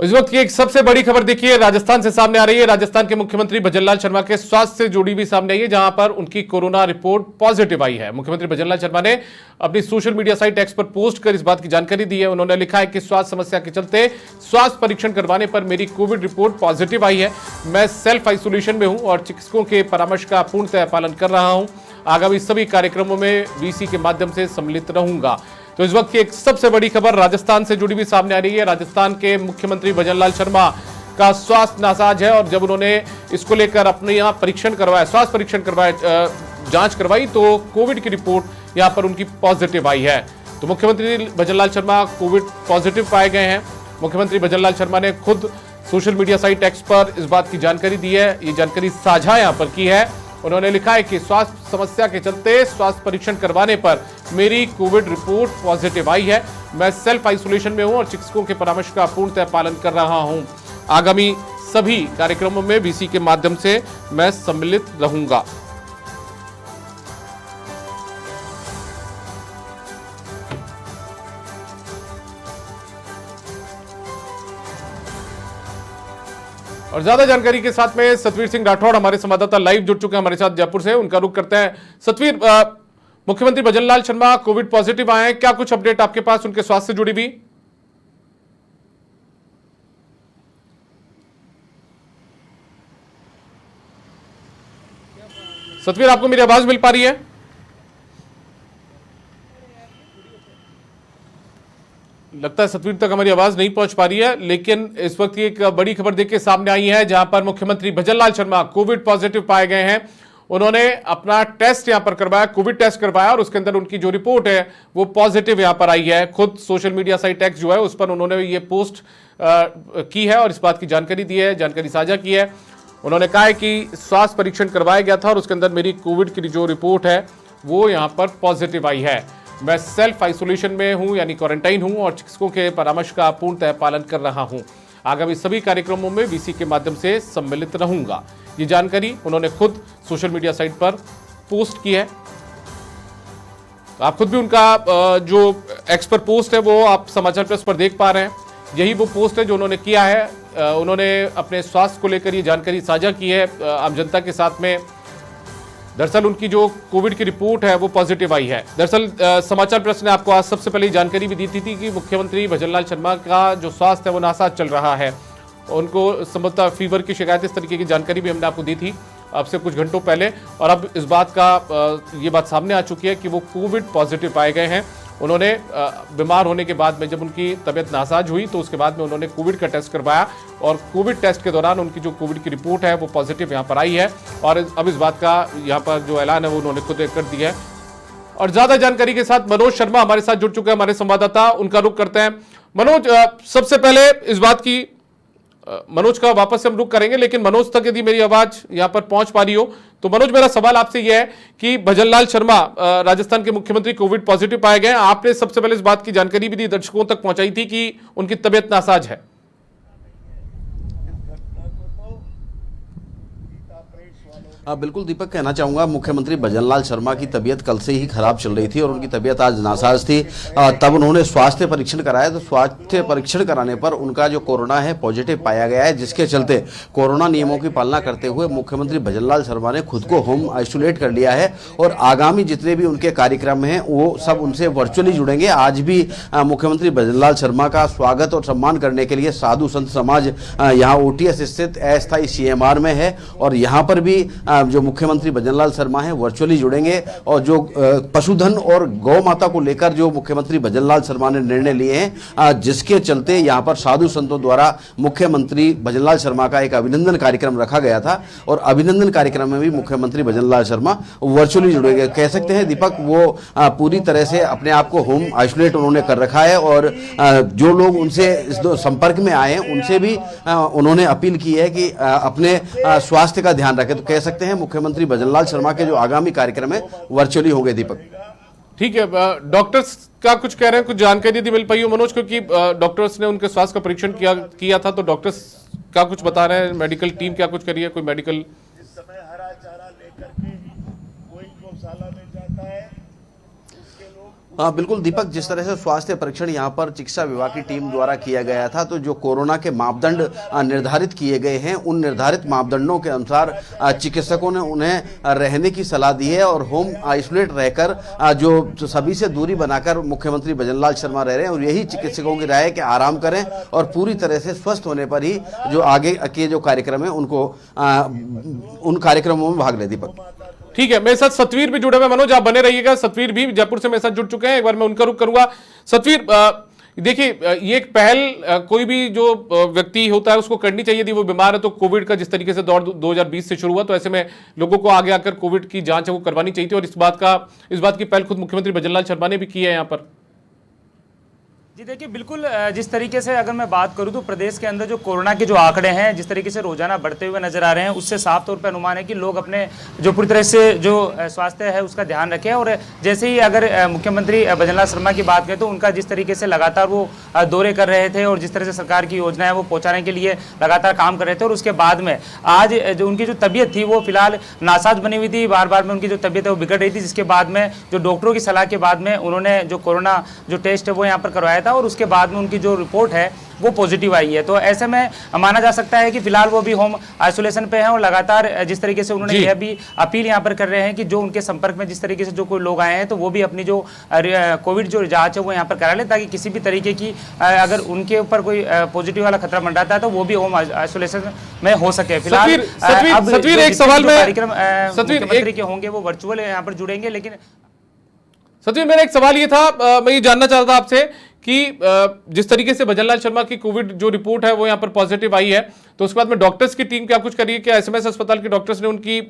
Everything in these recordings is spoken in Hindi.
इस वक्त की एक सबसे बड़ी खबर देखिए राजस्थान से सामने आ रही है। राजस्थान के मुख्यमंत्री भजनलाल शर्मा के स्वास्थ्य से जुड़ी हुई सामने आई है, जहां पर उनकी कोरोना रिपोर्ट पॉजिटिव आई है। मुख्यमंत्री भजनलाल शर्मा ने अपनी सोशल मीडिया साइट एक्स पर पोस्ट कर इस बात की जानकारी दी है। उन्होंने लिखा है कि स्वास्थ्य समस्या के चलते स्वास्थ्य परीक्षण करवाने पर मेरी कोविड रिपोर्ट पॉजिटिव आई है। मैं सेल्फ आइसोलेशन में हूं और चिकित्सकों के परामर्श का पूर्णतः पालन कर रहा हूं। आगामी सभी कार्यक्रमों में वीसी के माध्यम से सम्मिलित रहूंगा। तो इस वक्त की एक सबसे बड़ी खबर राजस्थान से जुड़ी हुई सामने आ रही है। राजस्थान के मुख्यमंत्री भजनलाल शर्मा का स्वास्थ्य नासाज है और जब उन्होंने इसको लेकर अपने यहाँ परीक्षण करवाया, स्वास्थ्य परीक्षण करवाया, जांच करवाई, तो कोविड की रिपोर्ट यहाँ पर उनकी पॉजिटिव आई है। तो मुख्यमंत्री भजनलाल शर्मा कोविड पॉजिटिव पाए गए हैं। मुख्यमंत्री भजनलाल शर्मा ने खुद सोशल मीडिया साइट एक्स पर इस बात की जानकारी दी है। ये जानकारी साझा यहाँ पर की है। उन्होंने लिखा है कि स्वास्थ्य समस्या के चलते स्वास्थ्य परीक्षण करवाने पर मेरी कोविड रिपोर्ट पॉजिटिव आई है। मैं सेल्फ आइसोलेशन में हूं और चिकित्सकों के परामर्श का पूर्णतः पालन कर रहा हूं। आगामी सभी कार्यक्रमों में वीसी के माध्यम से मैं सम्मिलित रहूंगा। और ज्यादा जानकारी के साथ में सतवीर सिंह राठौड़ हमारे संवाददाता लाइव जुड़ चुके हैं हमारे साथ जयपुर से। उनका रुख करते हैं। सतवीर, मुख्यमंत्री भजनलाल शर्मा कोविड पॉजिटिव आए हैं, क्या कुछ अपडेट आपके पास उनके स्वास्थ्य से जुड़ी हुई? सतवीर, आपको मेरी आवाज मिल पा रही है? लगता है सतवीर तक हमारी आवाज नहीं पहुंच पा रही है, लेकिन इस वक्त की एक बड़ी खबर देखिए सामने आई है, जहां पर मुख्यमंत्री भजनलाल शर्मा कोविड पॉजिटिव पाए गए हैं। उन्होंने अपना टेस्ट यहां पर करवाया, कोविड टेस्ट करवाया और उसके अंदर उनकी जो रिपोर्ट है वो पॉजिटिव यहां पर आई है। खुद सोशल मीडिया साइट एक्स जो है उस पर उन्होंने ये पोस्ट की है और इस बात की जानकारी दी है, जानकारी साझा की है। उन्होंने कहा है कि स्वास्थ्य परीक्षण करवाया गया था और उसके अंदर मेरी कोविड की जो रिपोर्ट है वो यहां पर पॉजिटिव आई है। मैं सेल्फ आइसोलेशन में हूं, यानी क्वारंटाइन हूं और चिकित्सकों के परामर्श का पूर्णतः पालन कर रहा हूं। आगामी सभी कार्यक्रमों में वीसी के माध्यम से सम्मिलित रहूंगा। ये जानकारी उन्होंने खुद सोशल मीडिया साइट पर पोस्ट की है। आप खुद भी उनका जो एक्स पर पोस्ट है वो आप समाचार प्लस पर देख पा रहे हैं। यही वो पोस्ट है जो उन्होंने किया है। उन्होंने अपने स्वास्थ्य को लेकर ये जानकारी साझा की है आम जनता के साथ में। दरअसल उनकी जो कोविड की रिपोर्ट है वो पॉजिटिव आई है। दरअसल समाचार प्लस ने आपको आज सबसे पहले जानकारी भी दी थी कि मुख्यमंत्री भजनलाल शर्मा का जो स्वास्थ्य है वो नासाज चल रहा है। उनको संभवतः फीवर की शिकायत, इस तरीके की जानकारी भी हमने आपको दी थी अब से कुछ घंटों पहले, और अब इस बात का ये बात सामने आ चुकी है कि वो कोविड पॉजिटिव पाए गए हैं। उन्होंने बीमार होने के बाद में जब उनकी तबीयत नासाज हुई तो उसके बाद में उन्होंने कोविड का टेस्ट करवाया और कोविड टेस्ट के दौरान उनकी जो कोविड की रिपोर्ट है वो पॉजिटिव यहाँ पर आई है। और अब इस बात का यहाँ पर जो ऐलान है वो उन्होंने खुद कर दिया है। और ज्यादा जानकारी के साथ मनोज शर्मा हमारे साथ जुड़ चुके हैं, हमारे संवाददाता, उनका रुख करते हैं। मनोज, सबसे पहले इस बात की मनोज का वापस से हम रुख करेंगे, लेकिन मनोज तक यदि मेरी आवाज यहां पर पहुंच पा रही हो तो मनोज, मेरा सवाल आपसे यह है कि भजनलाल शर्मा राजस्थान के मुख्यमंत्री कोविड पॉजिटिव पाए गए। आपने सबसे पहले इस बात की जानकारी भी दी, दर्शकों तक पहुंचाई थी कि उनकी तबीयत नासाज है। बिल्कुल दीपक, कहना चाहूँगा मुख्यमंत्री भजनलाल शर्मा की तबीयत कल से ही खराब चल रही थी और उनकी तबीयत आज नासाज थी। तब उन्होंने स्वास्थ्य परीक्षण कराया तो स्वास्थ्य परीक्षण कराने पर उनका जो कोरोना है पॉजिटिव पाया गया है, जिसके चलते कोरोना नियमों की पालना करते हुए मुख्यमंत्री भजनलाल शर्मा ने खुद को होम आइसोलेट कर लिया है और आगामी जितने भी उनके कार्यक्रम हैं वो सब उनसे वर्चुअली जुड़ेंगे। आज भी मुख्यमंत्री भजनलाल शर्मा का स्वागत और सम्मान करने के लिए साधु संत समाज यहाँ OTS स्थित अस्थायी CMR में है और यहाँ पर भी जो मुख्यमंत्री भजनलाल शर्मा हैं वर्चुअली जुड़ेंगे। और जो पशुधन और गौ माता को लेकर जो मुख्यमंत्री भजनलाल शर्मा ने निर्णय लिए हैं, जिसके चलते यहाँ पर साधु संतों द्वारा मुख्यमंत्री भजनलाल शर्मा का एक अभिनंदन कार्यक्रम रखा गया था और अभिनंदन कार्यक्रम में भी मुख्यमंत्री भजनलाल शर्मा वर्चुअली जुड़ेंगे। कह सकते हैं दीपक, वो पूरी तरह से अपने आप को होम आइसोलेट उन्होंने कर रखा है और जो लोग उनसे इस संपर्क में आए हैं उनसे भी उन्होंने अपील की है कि अपने स्वास्थ्य का ध्यान रखें। तो कह सकते हैं मुख्यमंत्री भजनलाल शर्मा के जो आगामी कार्यक्रम है वर्चुअली होंगे। दीपक, ठीक है, डॉक्टर्स का कुछ कह रहे हैं, कुछ जानकारी यदि मिल पाई हो मनोज, क्योंकि डॉक्टर्स ने उनके स्वास्थ्य का परीक्षण किया था, तो डॉक्टर्स क्या कुछ बता रहे हैं, मेडिकल टीम क्या कुछ करी है, कोई मेडिकल? इस समय हरा चारा लेकर के कोई गौशाला में जाता है, उसके लोग हाँ बिल्कुल दीपक, जिस तरह से स्वास्थ्य परीक्षण यहाँ पर चिकित्सा विभाग की टीम द्वारा किया गया था, तो जो कोरोना के मापदंड निर्धारित किए गए हैं, उन निर्धारित मापदंडों के अनुसार चिकित्सकों ने उन्हें रहने की सलाह दी है और होम आइसोलेट रहकर जो सभी से दूरी बनाकर मुख्यमंत्री भजनलाल शर्मा रह रहे हैं। और यही चिकित्सकों की राय है कि आराम करें और पूरी तरह से स्वस्थ होने पर ही जो आगे के जो कार्यक्रम है उनको उन कार्यक्रमों में भाग ले। दीपक ठीक है, मेरे साथ सतवीर भी जुड़े हुए। मनोज आप बने रहिएगा। सतवीर भी जयपुर से मेरे साथ जुड़ चुके हैं, एक बार मैं उनका रुख करूंगा। सतवीर, देखिए ये एक पहल कोई भी जो व्यक्ति होता है उसको करनी चाहिए थी। वो बीमार है तो कोविड का जिस तरीके से दौर 2020 से शुरू हुआ, तो ऐसे में लोगों को आगे आकर कोविड की जांच है वो करवानी चाहिए थी। और इस बात की पहल खुद मुख्यमंत्री भजनलाल शर्मा ने भी की है यहाँ पर। जी देखिए, बिल्कुल जिस तरीके से अगर मैं बात करूं तो प्रदेश के अंदर जो कोरोना के जो आंकड़े हैं जिस तरीके से रोजाना बढ़ते हुए नजर आ रहे हैं, उससे साफ तौर पर अनुमान है कि लोग अपने जो पूरी तरह से जो स्वास्थ्य है उसका ध्यान रखें। और जैसे ही अगर मुख्यमंत्री भजनलाल शर्मा की बात करें तो उनका जिस तरीके से लगातार वो दौरे कर रहे थे और जिस तरह से सरकार की योजना है वो पहुँचाने के लिए लगातार काम कर रहे थे, और उसके बाद में आज जो उनकी जो तबीयत थी वो फिलहाल नासाज बनी हुई थी, बार बार में उनकी जो तबीयत है वो बिगड़ रही थी, जिसके बाद में जो डॉक्टरों की सलाह के बाद में उन्होंने जो कोरोना जो टेस्ट है वो यहाँ पर करवाया था और उसके बाद में उनकी जो रिपोर्ट है वो पॉजिटिव आई है। तो ऐसे में माना जा सकता है कि फिलहाल वो भी होम आइसोलेशन पे हैं और लगातार जिस तरीके से उन्होंने यह भी अपील यहाँ पर कर रहे हैं कि जो उनके संपर्क में जिस तरीके से जो कोई लोग आए हैं तो वो भी अपनी जो कोविड जो जांच है वो यहाँ पर करा ले, ताकि किसी भी तरीके की अगर उनके ऊपर कोई पॉजिटिव वाला खतरा मंडाता है तो वो भी होम आइसोलेशन में हो सके। फिलहाल एक सवाल में कार्यक्रम मुख्यमंत्री के होंगे वो वर्चुअल यहाँ पर जुड़ेंगे। लेकिन सतवीर, मेरा एक सवाल ये था, मैं ये जानना चाहता था आपसे कि जिस तरीके से भजनलाल शर्मा की कोविड जो रिपोर्ट है वो यहाँ पर पॉजिटिव आई है, तो उसके बाद में डॉक्टर्स की टीम क्या कुछ करी है? क्या एसएमएस अस्पताल के डॉक्टर्स ने उनकी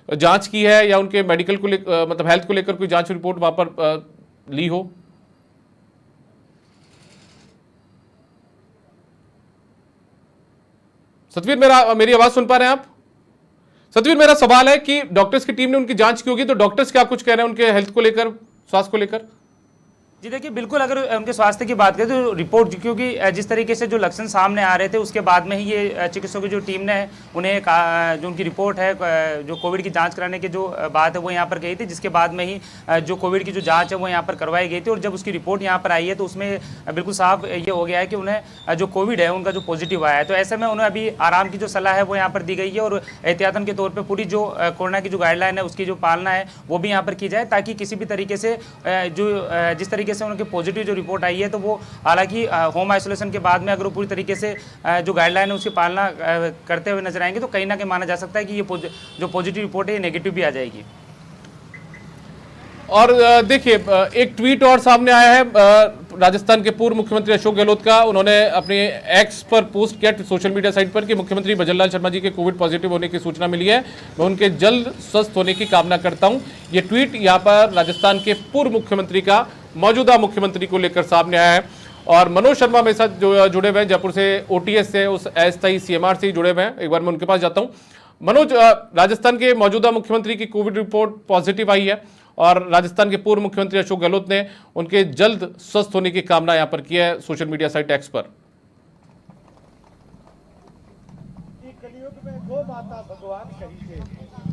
जांच की है या उनके मेडिकल को मतलब हेल्थ को लेकर कोई जांच रिपोर्ट वहां पर ली हो? सतवीर, मेरी आवाज सुन पा रहे हैं आप? सतवीर, मेरा सवाल है कि डॉक्टर्स की टीम ने उनकी जांच की होगी, तो डॉक्टर्स क्या कुछ कह रहे हैं उनके हेल्थ को लेकर, स्वास्थ्य को लेकर? जी देखिए, बिल्कुल अगर उनके स्वास्थ्य की बात करें तो रिपोर्ट, क्योंकि जिस तरीके से जो लक्षण सामने आ रहे थे उसके बाद में ही ये चिकित्सकों की जो टीम ने उन्हें जो उनकी रिपोर्ट है जो कोविड की जांच कराने की जो बात है वो यहाँ पर गई थी, जिसके बाद में ही जो कोविड की जो जांच है वो यहाँ पर करवाई गई थी। और जब उसकी रिपोर्ट यहाँ पर आई है तो उसमें बिल्कुल साफ ये हो गया है कि उन्हें जो कोविड है उनका जो पॉजिटिव आया है। तो ऐसे में उन्हें अभी आराम की जो सलाह है वो यहाँ पर दी गई है और एहतियातन के तौर पर पूरी जो कोरोना की जो गाइडलाइन है उसकी जो पालना है वो भी यहाँ पर की जाए, ताकि किसी भी तरीके से जो जिस तरीके से उनके पॉजिटिव जो रिपोर्ट आई है तो वो हालांकि होम आइसोलेशन के बाद में अगर वो पूरी तरीके से जो गाइडलाइन है उसकी पालना करते हुए नजर आएंगे तो कहीं ना कहीं माना जा सकता है कि ये जो पॉजिटिव रिपोर्ट है ये नेगेटिव भी आ जाएगी। और देखिए, एक ट्वीट और सामने आया है राजस्थान के पूर्व मुख्यमंत्री अशोक गहलोत का। उन्होंने अपने एक्स पर पोस्ट किया सोशल मीडिया साइट पर कि मुख्यमंत्री भजनलाल शर्मा जी के कोविड पॉजिटिव होने की सूचना मिली है, मैं उनके जल्द स्वस्थ होने की कामना करता हूं। ये ट्वीट यहां पर राजस्थान के पूर्व मुख्यमंत्री का मौजूदा मुख्यमंत्री को लेकर सामने आया है। और मनोज शर्मा मेरे साथ जो जुड़े हुए हैं जयपुर से, ओटीएस से, उस अस्थायी सीएमआर से जुड़े हुए हैं। एक बार मैं उनके पास जाता हूं। मनोज, राजस्थान के मौजूदा मुख्यमंत्री की कोविड रिपोर्ट पॉजिटिव आई है और राजस्थान के पूर्व मुख्यमंत्री अशोक गहलोत ने उनके जल्द स्वस्थ होने की कामना यहां पर की है सोशल मीडिया साइट एक्स पर।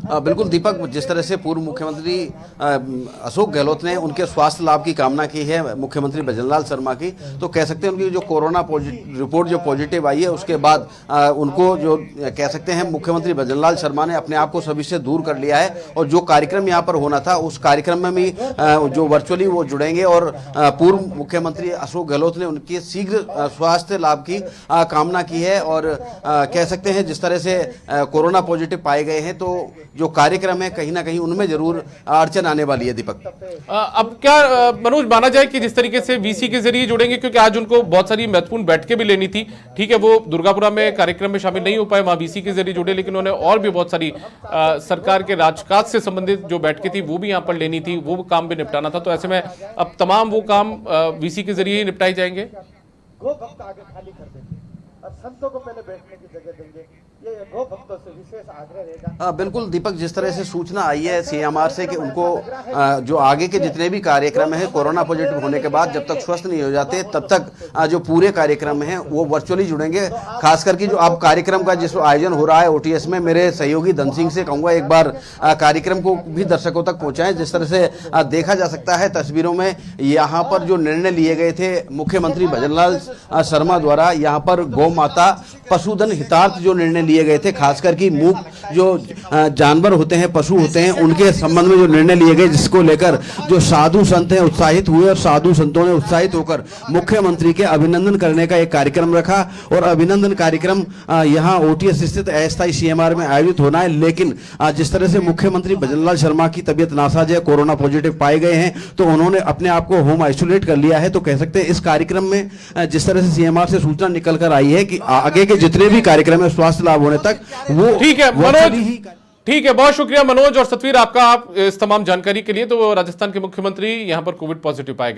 बिल्कुल दीपक, जिस तरह से पूर्व मुख्यमंत्री अशोक गहलोत ने उनके स्वास्थ्य लाभ की कामना की है मुख्यमंत्री भजनलाल शर्मा की, तो कह सकते हैं उनकी जो कोरोना रिपोर्ट जो पॉजिटिव आई है उसके बाद उनको जो कह सकते हैं मुख्यमंत्री भजनलाल शर्मा ने अपने आप को सभी से दूर कर लिया है। और जो कार्यक्रम यहाँ पर होना था उस कार्यक्रम में भी जो वर्चुअली वो जुड़ेंगे और पूर्व मुख्यमंत्री अशोक गहलोत ने उनके शीघ्र स्वास्थ्य लाभ की कामना की है। और कह सकते हैं जिस तरह से कोरोना पॉजिटिव पाए गए हैं तो जो कार्यक्रम है कहीं ना कहीं उनमें जरूर अड़चन आने वाली है। दीपक, अब क्या मनोज माना जाए कि जिस तरीके से वीसी के जरिए जुड़ेंगे, क्योंकि आज उनको बहुत सारी महत्वपूर्ण बैठकें भी लेनी थी, ठीक है वो दुर्गापुरा में कार्यक्रम में शामिल नहीं हो पाए, वहां वीसी के जरिए जुड़े, लेकिन उन्होंने और भी बहुत सारी सरकार के राजकाज से संबंधित जो बैठकें थी वो भी यहाँ पर लेनी थी, वो काम भी निपटाना था। तो ऐसे में अब तमाम वो काम वीसी के जरिए ही निपटाए जाएंगे। और संतों को पहले बैठने की जगह देंगे। ये गौ भक्तों से विशेष आग्रह रहेगा। बिल्कुल दीपक, जिस तरह से सूचना आई है सीएमआर से कि उनको जो आगे के जितने भी कार्यक्रम हैं कोरोना पॉजिटिव होने के बाद जब तक स्वस्थ नहीं हो जाते तब तक जो पूरे कार्यक्रम हैं वो वर्चुअली जुड़ेंगे। खास करके जो अब कार्यक्रम का जिस आयोजन हो रहा है ओटीएस में, मेरे सहयोगी धन सिंह से कहूंगा एक बार कार्यक्रम को भी दर्शकों तक पहुंचाएं। जिस तरह से देखा जा सकता है तस्वीरों में, यहाँ पर जो निर्णय लिए गए थे मुख्यमंत्री भजनलाल शर्मा द्वारा, यहाँ पर गौ माता पशुधन हितार्थ जो निर्णय लिए गए थे, खासकर की मूक जो जानवर होते हैं, पशु होते हैं, उनके संबंध में जो निर्णय लिए गए, जिसको लेकर जो साधु संत हैं उत्साहित हुए और साधु संतों ने उत्साहित होकर मुख्यमंत्री के अभिनंदन करने का एक कार्यक्रम रखा। और अभिनंदन कार्यक्रम यहाँ ओटीएस स्थित अस्थायी सीएमआर में आयोजित होना है। लेकिन जिस तरह से मुख्यमंत्री भजनलाल शर्मा की तबीयत नासाज है, कोरोना पॉजिटिव पाए गए हैं, तो उन्होंने अपने आप को होम आइसोलेट कर लिया है। तो कह सकते हैं इस कार्यक्रम में जिस तरह से सीएमआर से सूचना निकल कर आई है कि आगे के जितने भी कार्यक्रम है स्वास्थ्य लाभ होने तक वो ठीक है मनोज, ठीक है, बहुत शुक्रिया मनोज और सतवीर आपका, आप इस तमाम जानकारी के लिए। तो राजस्थान के मुख्यमंत्री यहां पर कोविड पॉजिटिव पाए गए।